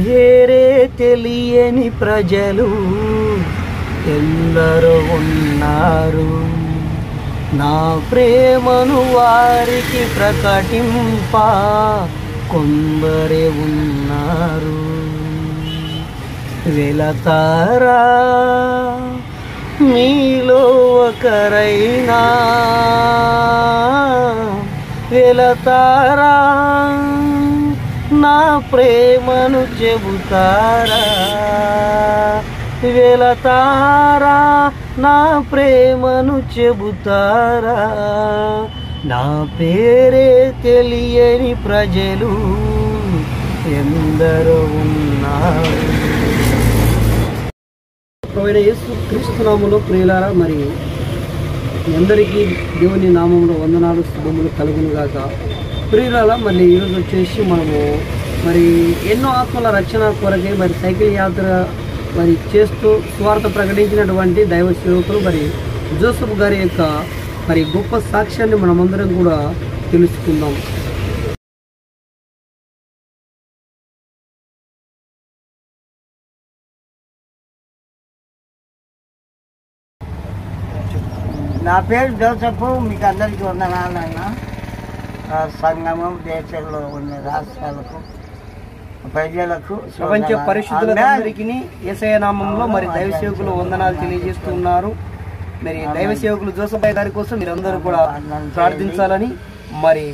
పేరే తెలియని ప్రజలు ఎందరో ఉన్నారు. నా ప్రేమను వారికి ప్రకటింప కొందరే ఉన్నారు. వెళతారా మీలో ఒకరైనా, వెళతారా నా ప్రేమను చెబుతారా, వెళతారా నా ప్రేమను చెబుతారా. నా పేరే తెలియని ప్రజలు ఎందరో ఉన్నారు. ప్రభువైన యేసు క్రీస్తు నామములో ప్రియులారా, మరి మీ అందరికీ దేవుని నామములో వందనాలు శుభములు కలుగును గాక. ప్రియులారా, మళ్ళీ ఈరోజు వచ్చేసి మనము మరి ఎన్నో ఆత్మల రక్షణ కొరకై మరి సైకిల్ యాత్ర మరి చేస్తూ సువార్త ప్రకటించినటువంటి దైవ సేవకులు మరి జోసెఫ్ గారి యొక్క మరి గొప్ప సాక్ష్యాన్ని మనమందరం కూడా తెలుసుకుందాం. నా పేరు జోసెఫ్. మీకు అందరికీ వందనాలైనా సంగమం దేశంలో ఉన్న రాష్ట్రాలకు ప్రజలకు ప్రపంచ పరిశుద్ధులందరికీ యేసయ్య నామంలో మరి దైవ సేవకులు వందనాలు తెలియజేస్తున్నారు. మరి దైవ సేవకులు జోసెఫ్ గారి కోసం మీరందరూ కూడా ప్రార్థించాలని మరి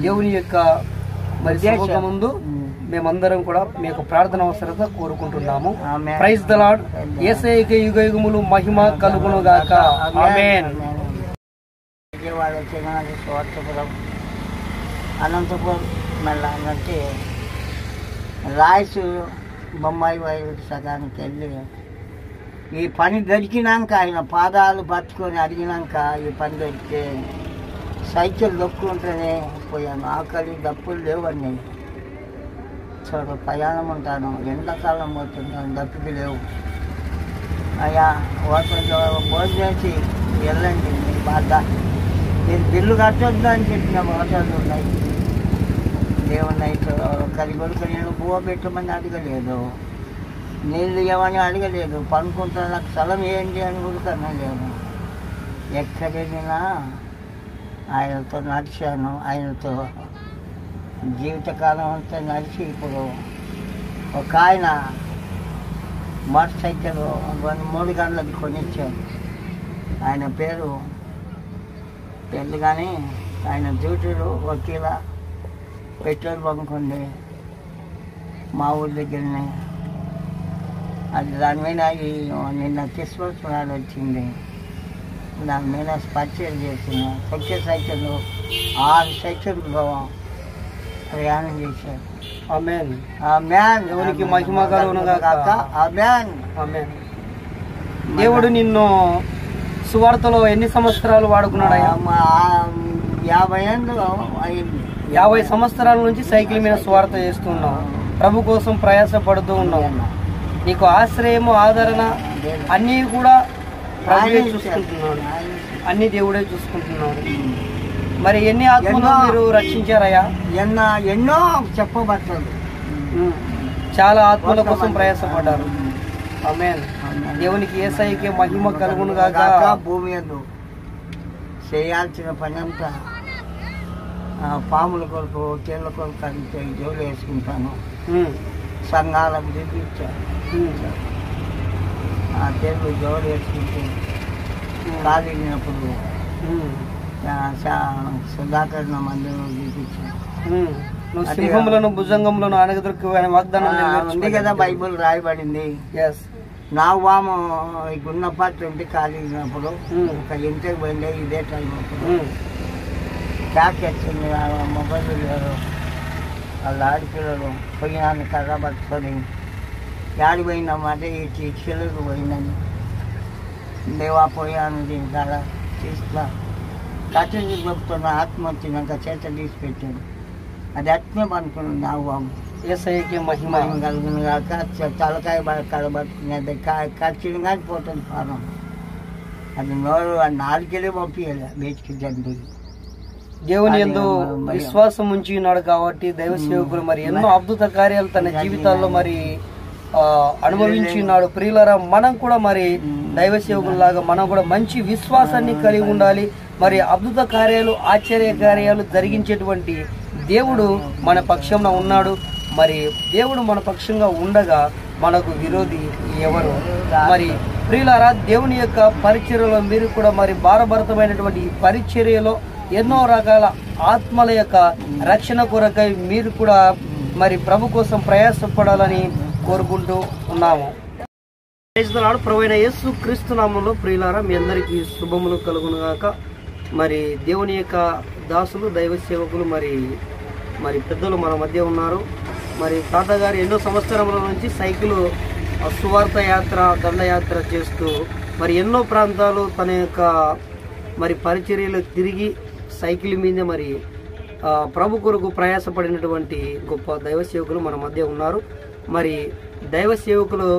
దేవుని యొక్క మరి సేవకు ముందు మేమందరం కూడా మీ యొక్క ప్రార్థన అవసరత కోరుకుంటున్నాము. Praise the lord. యేసయ్యకే యుగ యుగములు మహిమ కలుగును గాక. ఆమేన్. విజయవాడ, చెన్నై, స్వార్థపురం, అనంతపురం మళ్ళీ అంటే రాయసు బొంబాయి వైపు సగానికి వెళ్ళి ఈ పని దొరికినాక ఆయన పాదాలు పట్టుకొని అడిగినాక ఈ పని దొరికితే సైకిల్ దొక్కుంటూనే పోయాను. ఆకలి దప్పులు లేవన్నీ. చూడు ప్రయాణం ఉంటాను, ఎండాకాలం పోతున్నాను, దప్పులు లేవు. అయ్యా హోటల్లో భోజనం చేసి వెళ్ళండి, మీ బాధ మీరు బిల్లు కట్టొద్దు అని చెప్పిన హోటళ్ళు ఉన్నాయి. దేవుని కరిగొడుకు నేను పువ్వు పెట్టమని అడగలేదు, నీళ్ళు ఇవ్వమని అడగలేదు, పనుకుంటా నాకు స్థలం ఏంటి అని కూడా లేదు. ఎక్కడ వెళ్ళినా ఆయనతో నడిచాను. ఆయనతో జీవితకాలం అంతా నడిచి ఇప్పుడు ఒక ఆయన మోటార్ సైకిల్ 3 గంటలకి కొనిచ్చాను. ఆయన పేరు పెళ్ళి కానీ ఆయన డ్యూటీలు వకీల పెట్రోల్ బంక్ ఉంది మా ఊరి దగ్గరనే. అది దాని మీద నిన్న క్రిస్మస్ నాడు వచ్చింది, దాని మీద పర్చేజ్ చేసిన ఒకే సైకిల్ 6 సైకిల్లో ప్రయాణం చేశారు. ఆమేన్. ఆమేన్. దేవునికి మహిమ కలుగును గాక. ఆమేన్. ఆమేన్. దేవుడు నిన్ను సువార్తలో ఎన్ని సంవత్సరాలు వాడుకున్నాడయ్యా? 50 ఏళ్ళు అయింది. 50 సంవత్సరాల నుంచి సైకిల్ మీద సువార్త చేస్తున్నావు, ప్రభు కోసం ప్రయాసపడుతూ ఉన్నావు. నీకు ఆశ్రయము, ఆదరణ అన్నీ కూడా ప్రభువే చూసుకుంటున్నాడు, అన్ని దేవుడే చూసుకుంటున్నాడు. మరి ఎన్ని ఆత్మలు మీరు రక్షించారయ్యా? ఎన్నో చెప్పబట్టదు. చాలా ఆత్మల కోసం ప్రయాసపడ్డారు. ఆమేన్. దేవునికి యేసయ్యకే మహిమ కలుగును గాక. భూమి యందు చేయాల్సిన పని అంతా పాముల కొరకు, తేళ్ల కొరకు అంటే జోలు వేసుకుంటాను. సంఘాలకు చూపించాను. ఆ తేళ్ళు జోలు వేసుకుంటే కాలినప్పుడు సుధాకర్ నా మందిరంలో చూపించాను. సింహములను భుజంగములను అనగదొరికి వాగ్దానం ఉంది కదా, బైబుల్ రాయబడింది. నా వాము గున్నపాత్ర ఉంటే కాలినప్పుడు ఒక ఇంటికి పోయిండే ఇదే టైం అప్పుడు క్యాక్ వచ్చింది. మొబైల్ లేరు, వాళ్ళ ఆడపిల్లలు పోయినాన్ని కర్ర పట్టుకొని యాడి పోయినామంటే ఈ చిల్లరకు పోయిందని దేవా పోయాను దీని కాడ తీసుకురా కట్టెలు చెప్తున్న ఆత్మ వచ్చినాక చేత తీసి పెట్టాడు. అది అట్నే పనుకున్నాను. నా వాము యేసయ్యకే మహిమ కలుగును కాక. తలకాయ కడబట్టుకునేది ఖర్చులు కానీ పోతుంది పానం. అది నోరు 4 పంపించాలి బయటికి జంతువులు. దేవుని యందు విశ్వాసం ఉంచి ఉన్నాడు కాబట్టి దైవ సేవకులు మరి ఎన్నో అద్భుత కార్యాలు తన జీవితాల్లో మరి అనుభవించి ఉన్నాడు. ప్రియులారా, మనం కూడా మరి దైవ సేవకుల్లాగా మనం కూడా మంచి విశ్వాసాన్ని కలిగి ఉండాలి. మరి అద్భుత కార్యాలు, ఆశ్చర్య కార్యాలు జరిగించేటువంటి దేవుడు మన పక్షంలో ఉన్నాడు. మరి దేవుడు మన పక్షంగా ఉండగా మనకు విరోధి ఎవరు? మరి ప్రియులారా, దేవుని యొక్క పరిచర్యలో మీరు కూడా మరి భారభరితమైనటువంటి ఈ పరిచర్యలో ఎన్నో రకాల ఆత్మల యొక్క రక్షణ కొరకై మీరు కూడా మరి ప్రభు కోసం ప్రయాసపడాలని కోరుకుంటూ ఉన్నాము. ప్రభువైన యేసు క్రీస్తు నామములో ప్రియులారా, మీ అందరికీ శుభములు కలుగునుగాక. మరి దేవుని యొక్క దాసులు, దైవ సేవకులు, మరి పెద్దలు మన మధ్య ఉన్నారు. మరి తాతగారు ఎన్నో సంవత్సరముల నుంచి సైకిల్ సువార్త యాత్ర, దండయాత్ర చేస్తూ మరి ఎన్నో ప్రాంతాలు తన యొక్క మరి పరిచర్యలు తిరిగి సైకిల్ మీద మరి ప్రభు కొరకు ప్రయాసపడినటువంటి గొప్ప దైవ సేవకులు మన మధ్య ఉన్నారు. మరి దైవ సేవకులు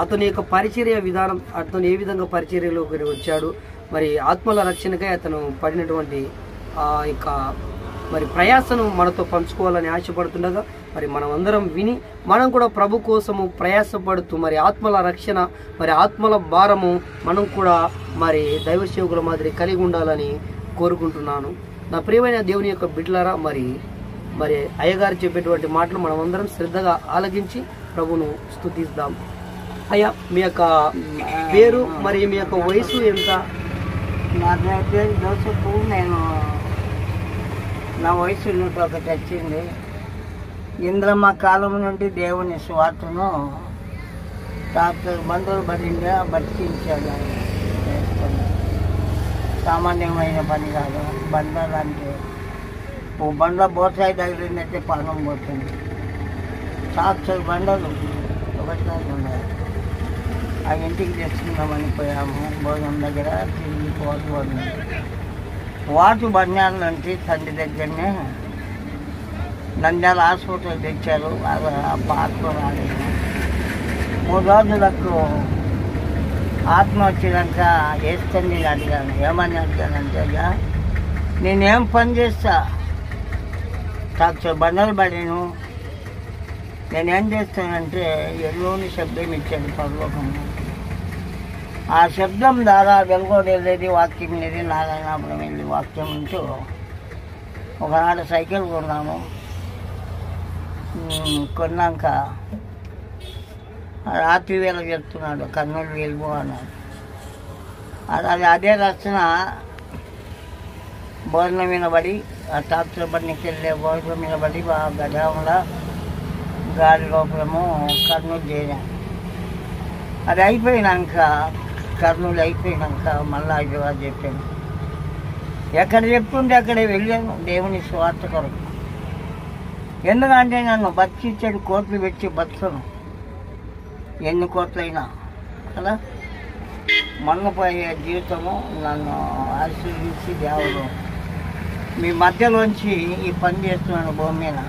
అతని యొక్క పరిచర్య విధానం, అతను ఏ విధంగా పరిచర్యలోకి వచ్చాడు, మరి ఆత్మల రక్షణకై అతను పడినటువంటి యొక్క మరి ప్రయాసను మనతో పంచుకోవాలని ఆశపడుతుండగా మరి మనం అందరం విని మనం కూడా ప్రభు కోసము ప్రయాసపడుతూ మరి ఆత్మల రక్షణ, మరి ఆత్మల భారము మనం కూడా మరి దైవ సేవకుల మాదిరి కలిగి ఉండాలని కోరుకుంటున్నాను. నా ప్రియమైన దేవుని యొక్క బిడ్డలారా, మరి అయ్యగారు చెప్పేటువంటి మాటలు మనం అందరం శ్రద్ధగా ఆలకించి ప్రభును స్తుతిద్దాం. అయ్యా, మీ యొక్క పేరు మరి మీ యొక్క వయసు ఎంత? నా పేరు జోసెఫ్. నా వయసు 101 వచ్చింది. ఇంద్రమ్మ కాలం నుండి దేవుని స్వార్థను డాక్టర్ బంధువులు బడిందా బతికించాడు. సామాన్యమైన పని కాదు. బండలు అంటే ఓ బండ బోసాయి తగిలిందంటే పానం పోతుంది. సాక్షాత్ బండలు ఒకసారి ఉన్నాయి. ఆ ఇంటికి తెచ్చుకుందామని పోయాము. భోజనం దగ్గర తిరిగి వాటు బండాల నుంచి తండ్రి దగ్గరనే నంద్యాల హాస్పిటల్ తెచ్చారు. ఆత్మ రాలేదు. 3 రోజులకు ఆత్మ వచ్చినాక వేస్తుంది అడిగాను. ఏమని అడిగానంటే, నేనేం పని చేస్తా, డాక్టర్ బండలు పడాను, నేనేం చేస్తానంటే ఎల్లోని శబ్దం ఇచ్చాడు పరలోకంలో. ఆ శబ్దం ద్వారా వెలుగోడు వెళ్ళేది, వాక్యం వెళ్ళేది, నారాయణాపురం వెళ్ళి వాక్యం ఉంటూ ఒకనాడు సైకిల్ కొన్నాము. కొన్నాక రాత్రి వేళ చెప్తున్నాడు, కర్నూలు వెళ్ళిపో అన్నాడు. అదే రచన భోజనం మీద పడి, ఆ టాక్టర్ బండికి వెళ్ళే భోజనం మీద పడి గజంలో గాడి లోపలము కర్నూలు చేరాను. అది అయిపోయినాక, కర్నూలు అయిపోయినాక మళ్ళీ హైదరాబాద్ చెప్పాను. ఎక్కడ చెప్తుంటే అక్కడే వెళ్ళాను దేవుని స్వార్థ కొరకు. ఎందుకంటే నన్ను బతికిచ్చాడు, కోట్లు పెట్టి బతుకను, ఎన్ని కోట్లైనా కదా. మన్నపోయే జీవితము నన్ను ఆశీర్వించి దేవుడు మీ మధ్యలోంచి ఈ పని చేస్తున్నాను భూమి మీద.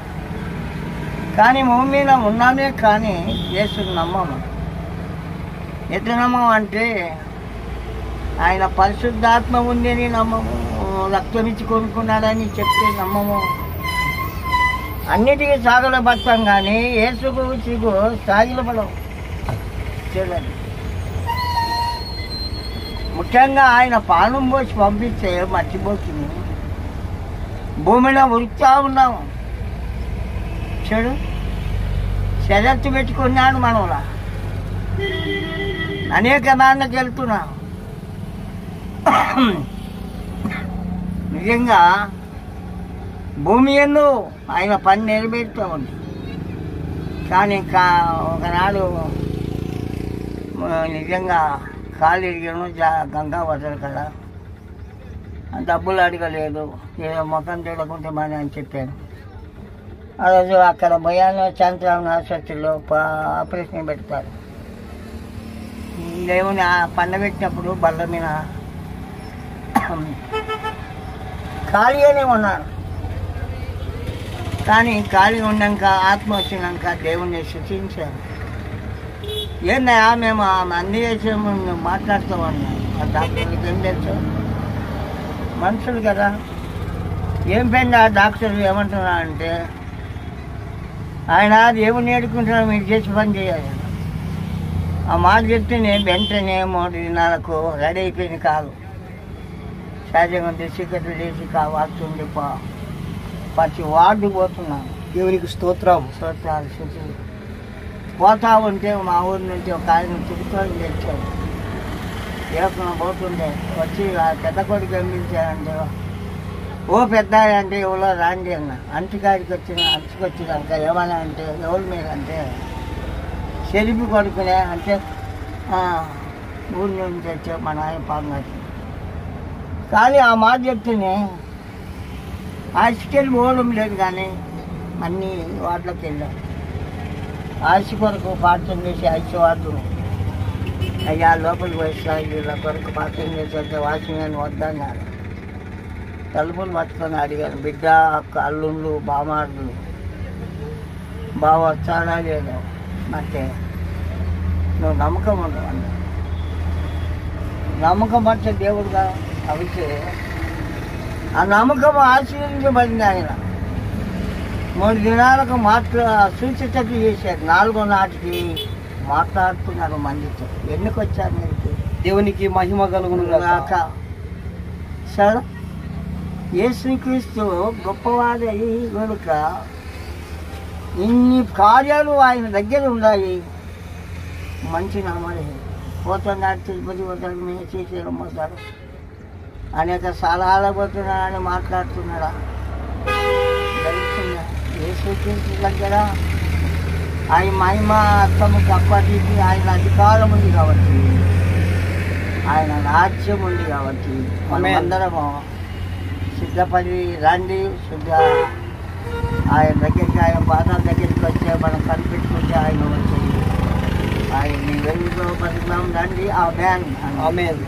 కానీ భూమి మీద ఉన్నామే కానీ యేసుని నమ్మము. ఎట్లా నమ్మము అంటే, ఆయన పరిశుద్ధాత్మ ఉంది అని నమ్మము, రక్తం ఇచ్చి కొనుక్కున్నాడని చెప్తే నమ్మము. అన్నిటికీ సాగులో బతాం కానీ యేసుకు సిగు సాగిల పడవు. చూడండి, ముఖ్యంగా ఆయన పానం పోసి పంపిస్తే మర్చిపోతుంది. భూమిలో ఉరుకుతా ఉన్నాము. చూడు, షరత్తు పెట్టుకున్నాడు మనలా. అనేక నాన్నకి వెళ్తున్నాం. నిజంగా భూమి ఎందు ఆయన పని నెరవేరుతూ ఉంది. కానీ ఒకనాడు నిజంగా కాలు ఇరిగాను గంగా వదలు కదా, డబ్బులు అడగలేదు, ఏదో ముఖం చూడకుంటే మని అని చెప్పాను. ఆ రోజు అక్కడ భయాన చంద్రరావు ఆసుపత్రిలో ఆపరేషన్ పెడతారు. దేవుని పండబెట్టినప్పుడు బల్ల మీద ఖాళీగానే ఉన్నాను. కానీ ఖాళీ ఉన్నాక ఆత్మ వచ్చినాక దేవుణ్ణి శృతించాను. ఏందయ్యా మేము అన్ని చేసాము మాట్లాడుతూ ఉన్నాం. ఆ డాక్టర్కి ఏం తెలుసు, మనుషులు కదా. ఏం పెండి ఆ డాక్టర్ ఏమంటున్నా అంటే ఆయన దేవుని నేర్చుకుంటున్నాడు, మీరు చేసి పని చేయాలి. ఆ మాట చెప్తే నేను వెంటనే 3 దినాలకు రెడీ అయిపోయింది. కాదు సహజంగా ఉంటే చీకట్లు చేసి కావాల్సింది ప్రతి వార్డు పోతున్నాను. దేవునికి స్తోత్రం. స్తోత్రాలు స్థుతులు. పోతా ఉంటే మా ఊరి నుంచి ఒక ఆయన తిరుగుకొని తెచ్చాడు. ఏమన్నా పోతుండే వచ్చి ఆ పెద్ద కొడుకు గమనించాడంటే, ఓ పెద్ద అంటే ఎవరో రాండి అన్న. అంటుకాడికి అంచుకొచ్చినాక ఏమన్నా అంటే ఎవరి మీద అంటే చెరిపి కొడుకునే అంటే ఊరి నుంచి వచ్చే మా నాయన పాంగతి. కానీ ఆ మాట చెప్తేనే ఆశకెళ్ళి పోవడం లేదు, కానీ అన్ని వాటిలోకి వెళ్ళాం. ఆశ కొరకు పాఠం చేసి ఆశ వాడు అయ్యా లోపలికి వస్తాయి, వీళ్ళ కొరకు పాఠం చేసి వాచ్మెన్ వద్దన్నారు. తలుపులు పట్టుకొని అడిగాను, బిడ్డ అక్క అల్లుళ్ళు బామార్లు బాగా వచ్చాడా లేదు అంటే నువ్వు నమ్మకం ఉండవు అన్న. నమ్మకం అంటే దేవుడుగా అవితే ఆ నమ్మకం ఆశీర్వదించబడింది. ఆయన 3 దినాలకు సూచితలు చేశారు. 4వ నాటికి మాట్లాడుతున్నారు మందితో. ఎన్నికి వచ్చారు మీరు? దేవునికి మహిమ కలుగును గాక. సార్ యేసుక్రీస్తు గొప్పవాడు కనుక ఇన్ని కార్యాలు ఆయన దగ్గర ఉన్నాయి. మంచి నామాలే పోతున్నాడు, తిరుపతి పోతాడు, మేము శ్రీశైలం పోతాడు, అనేక సలహాలు పోతున్నాడని మాట్లాడుతున్నాడా? యేసుక్రీస్తు దగ్గర ఆయన మహిమ అర్థము తప్పటికి ఆయన అధికారం ఉంది కాబట్టి, ఆయన రాజ్యం ఉంది కాబట్టి మనమందరము సిద్ధపడి రండి. ఆయన దగ్గరికి, ఆయన పాదాల దగ్గరికి వచ్చే మనం కనిపెట్టుకుంటే ఆయన వచ్చేది. ఆయన వెలుగులో బతుకుతాం రండి. ఆమేన్.